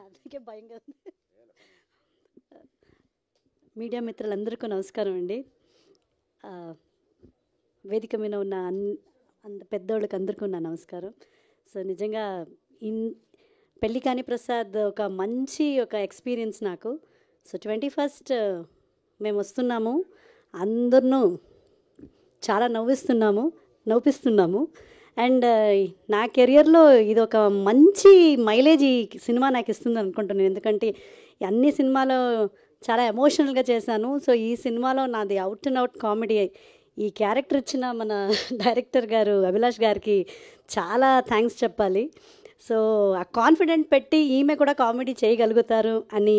అందుకే భయంగా ఉంది. మీడియా మిత్రులందరికీ నమస్కారం అండి. వేదిక మీద ఉన్న అంత పెద్దోళ్ళకి అందరికీ నా నమస్కారం. సో నిజంగా పెళ్ళి కాని ప్రసాద్ ఒక మంచి ఎక్స్పీరియన్స్ నాకు. సో 21st మేము వస్తున్నాము, అందరినూ చాలా నవ్విస్తున్నాము. అండ్ నా కెరియర్లో ఇది ఒక మంచి మైలేజ్ ఈ సినిమా నాకు ఇస్తుంది అనుకుంటున్నాను. ఎందుకంటే అన్ని సినిమాలో చాలా ఎమోషనల్గా చేశాను. సో ఈ సినిమాలో నాది అవుట్ అండ్ అవుట్ కామెడీ. ఈ క్యారెక్టర్ ఇచ్చిన మన డైరెక్టర్ గారు అభిలాష్ గారికి చాలా థ్యాంక్స్ చెప్పాలి. సో ఆ కాన్ఫిడెంట్ పెట్టి ఈమె కూడా కామెడీ చేయగలుగుతారు అని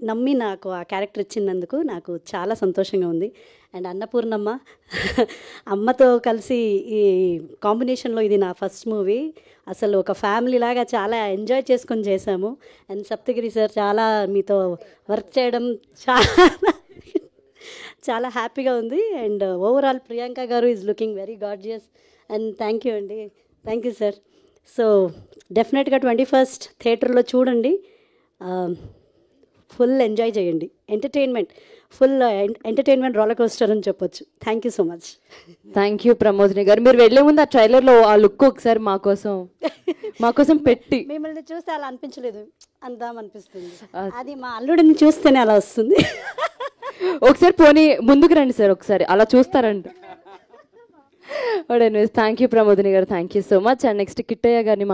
నమ్మి నాకు ఆ క్యారెక్టర్ ఇచ్చినందుకు నాకు చాలా సంతోషంగా ఉంది. అండ్ అన్నపూర్ణమ్మ అమ్మతో కలిసి ఈ కాంబినేషన్లో ఇది నా ఫస్ట్ మూవీ. అసలు ఒక ఫ్యామిలీ లాగా చాలా ఎంజాయ్ చేసుకొని చేశాము. అండ్ సప్తగిరి సార్ చాలా మీతో వర్క్ చేయడం చాలా హ్యాపీగా ఉంది. అండ్ ఓవరాల్ ప్రియాంక గారు is looking very gorgeous. And thank you అండి, థ్యాంక్ యూ సార్. సో డెఫినెట్గా 21st థియేటర్లో చూడండి, ఫుల్ ఎంజాయ్ చేయండి. ఫుల్ ఎంటర్టైన్మెంట్ రోలర్ కోస్టర్ అని చెప్పొచ్చు. Thank you so much. Thank you Pramodini గారు. మీరు వెళ్ళే ముందు ఆ ట్రైలర్లో ఆ లుక్ ఒకసారి మాకోసం పెట్టి. మిమ్మల్ని చూస్తే అలా అనిపించలేదు, అందామనిపిస్తుంది. అది మా అల్లుడిని చూస్తేనే అలా వస్తుంది. ఒకసారి పోనీ ముందుకు రండి సార్, ఒకసారి అలా చూస్తారంట. థ్యాంక్ యూ ప్రమోదిని గారు, thank you so much. And next Kittayya గారిని